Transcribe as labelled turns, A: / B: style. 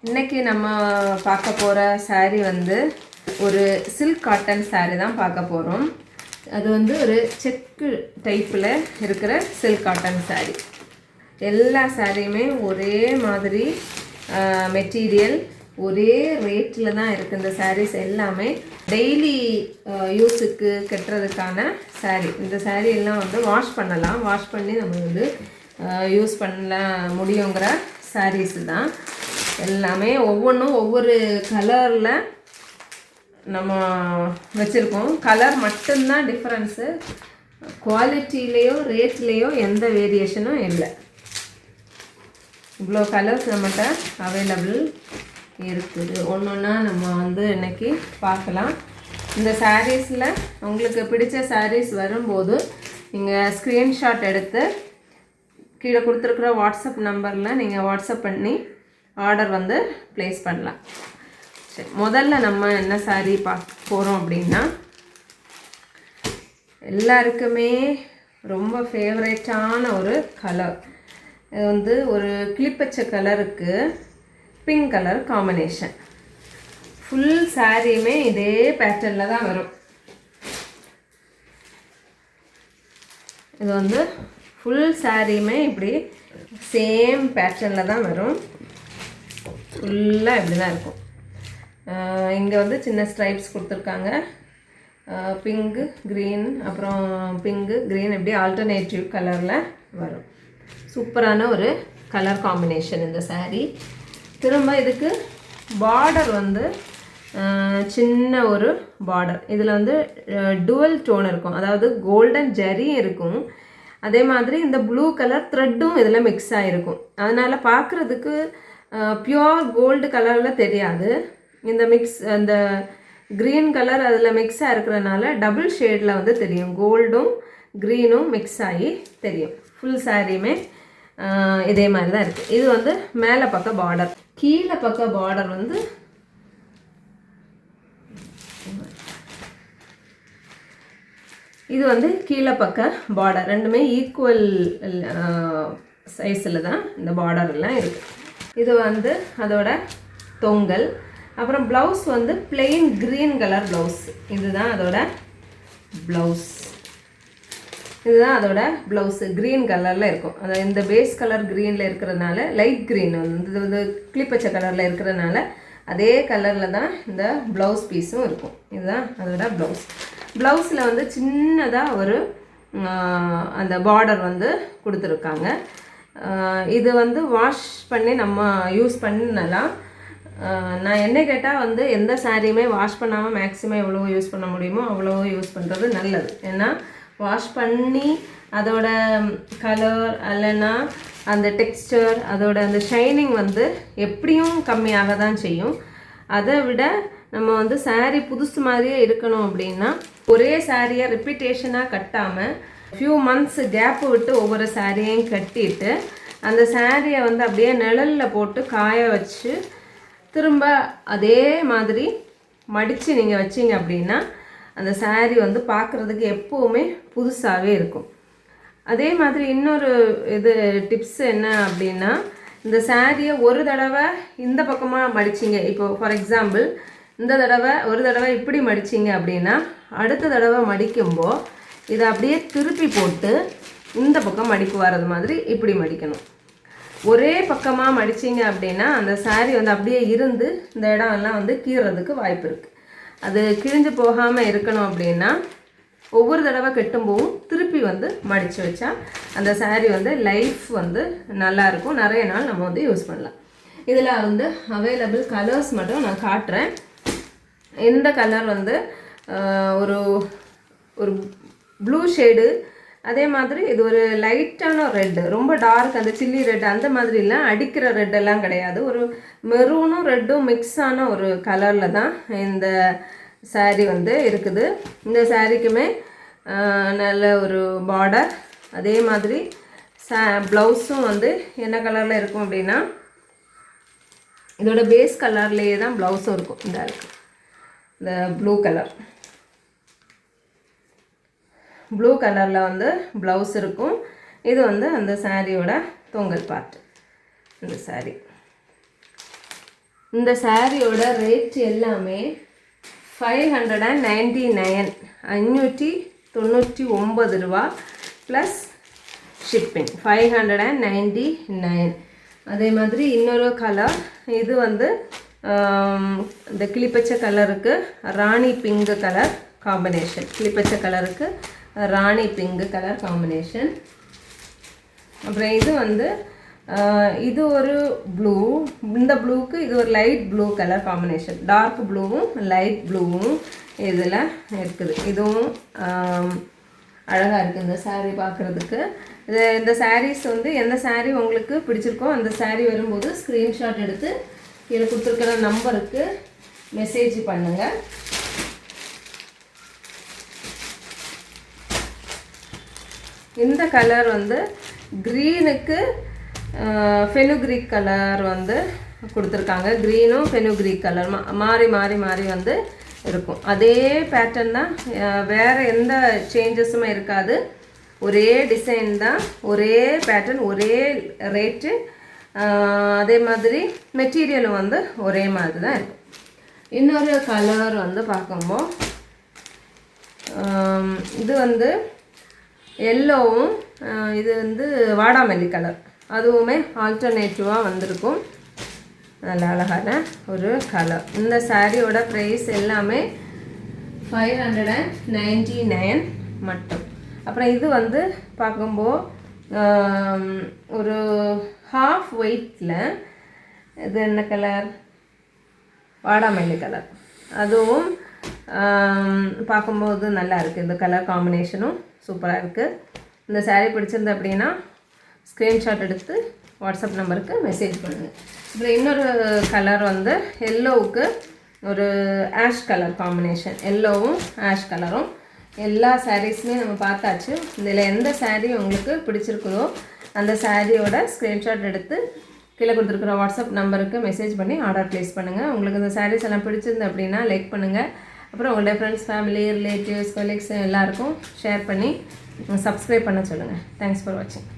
A: இன்னைக்கு நம்ம பார்க்க போகிற saree வந்து ஒரு சில்க் காட்டன் saree தான் பார்க்க போகிறோம். அது வந்து ஒரு செக்கு டைப்பில் இருக்கிற சில்க் காட்டன் saree. எல்லா சாரியுமே ஒரே மாதிரி மெட்டீரியல், ஒரே ரேட்டில் தான் இருக்குது. இந்த sarees எல்லாமே டெய்லி யூஸுக்கு கட்டுறதுக்கான saree. இந்த saree எல்லாம் வந்து வாஷ் பண்ணலாம், வாஷ் பண்ணி நம்ம வந்து யூஸ் பண்ண முடியுங்கிற sarees தான். எல்லாமே ஒவ்வொன்றும் ஒவ்வொரு கலரில் நம்ம வச்சுருக்கோம். கலர் மட்டும்தான் டிஃப்ரென்ஸு, குவாலிட்டிலேயோ ரேட்லேயோ எந்த வேரியேஷனும் இல்லை. இவ்வளோ கலர்ஸ் நம்மகிட்ட அவைலபிள் இருக்குது. ஒன்று ஒன்றா நம்ம வந்து இன்றைக்கி பார்க்கலாம். இந்த சாரீஸில் உங்களுக்கு பிடிச்ச சாரீஸ் வரும்போது நீங்கள் ஸ்க்ரீன்ஷாட் எடுத்து கீழே கொடுத்துருக்குற வாட்ஸ்அப் நம்பரில் நீங்கள் வாட்ஸ்அப் பண்ணி ஆர்டர் வந்து ப்ளேஸ் பண்ணலாம். சரி, முதல்ல நம்ம என்ன சாரீ பார்க்க போகிறோம் அப்படின்னா, எல்லாருக்குமே ரொம்ப ஃபேவரேட்டான ஒரு கலர். இது வந்து ஒரு கிளிப்பச்சை கலருக்கு பிங்க் கலர் காம்பினேஷன். ஃபுல் சாரியுமே இதே பேட்டர்னில் தான் வரும். இது வந்து ஃபுல் சாரியுமே இப்படி சேம் பேட்டர்னில் தான் வரும். ஃபுல்லாக இப்படி தான் இருக்கும். இங்கே வந்து சின்ன ஸ்ட்ரைப்ஸ் கொடுத்துருக்காங்க. பிங்கு க்ரீன், அப்புறம் பிங்கு க்ரீன், இப்படி ஆல்டர்னேட்டிவ் கலரில் வரும். சூப்பரான ஒரு கலர் காம்பினேஷன் இந்த saree. திரும்ப இதுக்கு பார்டர் வந்து சின்ன ஒரு பார்டர். இதில் வந்து டுவல் டோன் இருக்கும், அதாவது கோல்டன் ஜரி இருக்கும். அதே மாதிரி இந்த ப்ளூ கலர் த்ரெட்டும் இதில் மிக்ஸ் ஆகிருக்கும். அதனால் பார்க்குறதுக்கு பியோர் கோல்டு கலரில் தெரியாது. இந்த அந்த க்ரீன் கலர் அதில் மிக்ஸாக இருக்கிறனால டபுள் ஷேடில் வந்து தெரியும். கோல்டும் க்ரீனும் மிக்ஸ் ஆகி தெரியும். ஃபுல் சாரியுமே இதே மாதிரி தான் இருக்குது. இது வந்து மேலே பக்க பார்டர். கீழே பக்க பார்டர் வந்து இது வந்து கீழே பக்க பார்டர். ரெண்டுமே ஈக்குவல் சைஸில் தான் இந்த பார்டர் எல்லாம் இருக்குது. இது வந்து அதோட தொங்கல். அப்புறம் ப்ளவுஸ் வந்து பிளெயின் க்ரீன் கலர் ப்ளவுஸ். இதுதான் அதோட ப்ளவுஸ். இதுதான் அதோட ப்ளவுஸு. க்ரீன் கலரில் இருக்கும். அது இந்த பேஸ் கலர் க்ரீனில் இருக்கிறதுனால, லைட் க்ரீன் வந்து இது வந்து கிளிப்பச்சை கலரில் இருக்கிறதுனால அதே கலரில் தான் இந்த ப்ளவுஸ் பீஸும் இருக்கும். இதுதான் அதோட ப்ளவுஸ். ப்ளவுஸில் வந்து சின்னதாக ஒரு அந்த பார்டர் வந்து கொடுத்துருக்காங்க. இது வந்து வாஷ் பண்ணி நம்ம யூஸ் பண்ணலாம். நான் என்ன கேட்டால் வந்து எந்த சாரியுமே வாஷ் பண்ணாமல் மேக்ஸிமம் எவ்வளோ யூஸ் பண்ண முடியுமோ அவ்வளோ யூஸ் பண்ணுறது நல்லது. ஏன்னா வாஷ் பண்ணி அதோட கலர் இல்லைன்னா அந்த டெக்ஸ்டர், அதோட அந்த ஷைனிங் வந்து எப்படியும் கம்மியாக தான் செய்யும். அதை விட நம்ம வந்து சாரீ புதுசு மாதிரியே இருக்கணும் அப்படின்னா ஒரே சாரியை ரிப்பீட்டேஷனாக கட்டாமல் ஃபியூ மந்த்ஸ் கேப்பு விட்டு ஒவ்வொரு சாரியையும் கட்டிட்டு அந்த சாரியை வந்து அப்படியே நிழலில் போட்டு காய வச்சு திரும்ப அதே மாதிரி மடித்து நீங்கள் வச்சிங்க அப்படின்னா அந்த சாரீ வந்து பார்க்குறதுக்கு எப்போவுமே புதுசாகவே இருக்கும். அதே மாதிரி இன்னொரு டிப்ஸ் என்ன அப்படின்னா, இந்த சாரியை ஒரு தடவை இந்த பக்கமாக மடிச்சிங்க. இப்போது ஃபார் எக்ஸாம்பிள் இந்த தடவை ஒரு தடவை இப்படி மடிச்சிங்க அப்படின்னா அடுத்த தடவை மடிக்கும்போது இதை அப்படியே திருப்பி போட்டு இந்த பக்கம் மடிப்பு வர்றது மாதிரி இப்படி மடிக்கணும். ஒரே பக்கமாக மடிச்சிங்க அப்படின்னா அந்த சாரீ வந்து அப்படியே இருந்து இந்த இடம் எல்லாம் வந்து கீறதுக்கு வாய்ப்பு இருக்குது. அது கிழிஞ்சு போகாமல் இருக்கணும் அப்படின்னா ஒவ்வொரு தடவை கட்டும்போதும் திருப்பி வந்து மடித்து வச்சா அந்த சாரீ வந்து லைஃப் வந்து நல்லாயிருக்கும். நிறைய நாள் நம்ம வந்து யூஸ் பண்ணலாம். இதில் வந்து அவைலபிள் கலர்ஸ் மட்டும் நான் காட்டுறேன். இந்த கலர் வந்து ஒரு ஒரு ப்ளூ ஷேடு, அதே மாதிரி இது ஒரு லைட்டான ரெட்டு, ரொம்ப டார்க் அந்த சில்லி ரெட் அந்த மாதிரி இல்லை, அடிக்கிற ரெட்டெல்லாம் கிடையாது. ஒரு மெரூனும் ரெட்டும் மிக்ஸ் ஆன ஒரு கலரில் தான் இந்த சாரீ வந்து இருக்குது. இந்த சாரீக்குமே நல்ல ஒரு பார்டர். அதே மாதிரி ப்ளவுஸும் வந்து என்ன கலரில் இருக்கும் அப்படின்னா இதோட பேஸ் கலர்லேயே தான் ப்ளவுஸும் இருக்கும். இந்த இருக்குது இந்த ப்ளூ கலரில் வந்து ப்ளவுஸ் இருக்கும். இது வந்து அந்த சாரியோட தொங்கல் பார்ட். இந்த சாரீ இந்த சாரியோட ரேட் எல்லாமே 599 599 ரூபா ப்ளஸ் ஷிப்பிங் 599. அதே மாதிரி இன்னொரு கலர், இது வந்து இந்த கிளிப்பச்சை கலருக்கு ராணி பிங்க் கலர் காம்பினேஷன், கிளிப்பச்சை கலருக்கு ராணி பிங்க் கலர் காம்பினேஷன். அப்புறம் இது வந்து இது ஒரு ப்ளூ, இந்த ப்ளூக்கு இது ஒரு light blue colour combination, dark ப்ளூவும் லைட் ப்ளூவும் இதில் இருக்குது. இதுவும் அழகாக இருக்குது இந்த சாரீ பார்க்குறதுக்கு. இந்த சாரீஸ் வந்து எந்த சாரீ உங்களுக்கு பிடிச்சிருக்கோ அந்த சாரீ வரும்போது ஸ்க்ரீன்ஷாட் எடுத்து கீழே கொடுத்துருக்கிற நம்பருக்கு மெசேஜ் பண்ணுங்கள். இந்த கலர் வந்து க்ரீனுக்கு ஃபெனுக்ரீக் கலர் வந்து கொடுத்துருக்காங்க. க்ரீனும் ஃபெனுக்ரீக் கலர் மாறி மாறி மாறி வந்து இருக்கும். அதே பேட்டர்ன் தான், வேறு எந்த சேஞ்சஸுமே இருக்காது. ஒரே டிசைன் தான், ஒரே பேட்டர்ன், ஒரே ரேட்டு, அதே மாதிரி மெட்டீரியலும் வந்து ஒரே மாதிரி தான் இருக்கும். இன்னொரு கலர் வந்து பார்க்கும்போது இது வந்து எல்லோவும் இது வந்து வாடாமல்லி கலர், அதுவுமே ஆல்டர்னேட்டிவாக வந்திருக்கும். நல்ல அழகான ஒரு கலர். இந்த சாரியோட ப்ரைஸ் எல்லாமே 599 மட்டும். அப்புறம் இது வந்து பார்க்கும்போது ஒரு ஹாஃப் ஒயிட்டில், இது என்ன கலர், வாடாமல்லி கலர், அதுவும் பார்க்கும்போது நல்லா இருக்குது. இந்த கலர் காம்பினேஷனும் சூப்பராக இருக்குது. இந்த சாரீ பிடிச்சிருந்து அப்படின்னா ஸ்க்ரீன்ஷாட் எடுத்து வாட்ஸ்அப் நம்பருக்கு மெசேஜ் பண்ணுங்கள். அப்புறம் இன்னொரு கலர் வந்து எல்லோவுக்கு ஒரு ஆஷ் கலர் காம்பினேஷன், எல்லோவும் ஆஷ் கலரும். எல்லா சாரீஸுமே நம்ம பார்த்தாச்சு. இதில் எந்த சாரீ உங்களுக்கு பிடிச்சிருக்குதோ அந்த சாரியோட ஸ்க்ரீன்ஷாட் எடுத்து கீழே கொடுத்துருக்குற வாட்ஸ்அப் நம்பருக்கு மெசேஜ் பண்ணி ஆர்டர் ப்ளேஸ் பண்ணுங்கள். உங்களுக்கு இந்த சாரீஸ் எல்லாம் பிடிச்சிருந்து அப்படின்னா லைக் பண்ணுங்கள். அப்புறம் உங்களுடைய ஃப்ரெண்ட்ஸ், ஃபேமிலி, ரிலேட்டிவ்ஸ், கொலீக்ஸ் எல்லாருக்கும் ஷேர் பண்ணி சப்ஸ்கிரைப் பண்ண சொல்லுங்கள். தேங்க்ஸ் ஃபார் வாட்சிங்.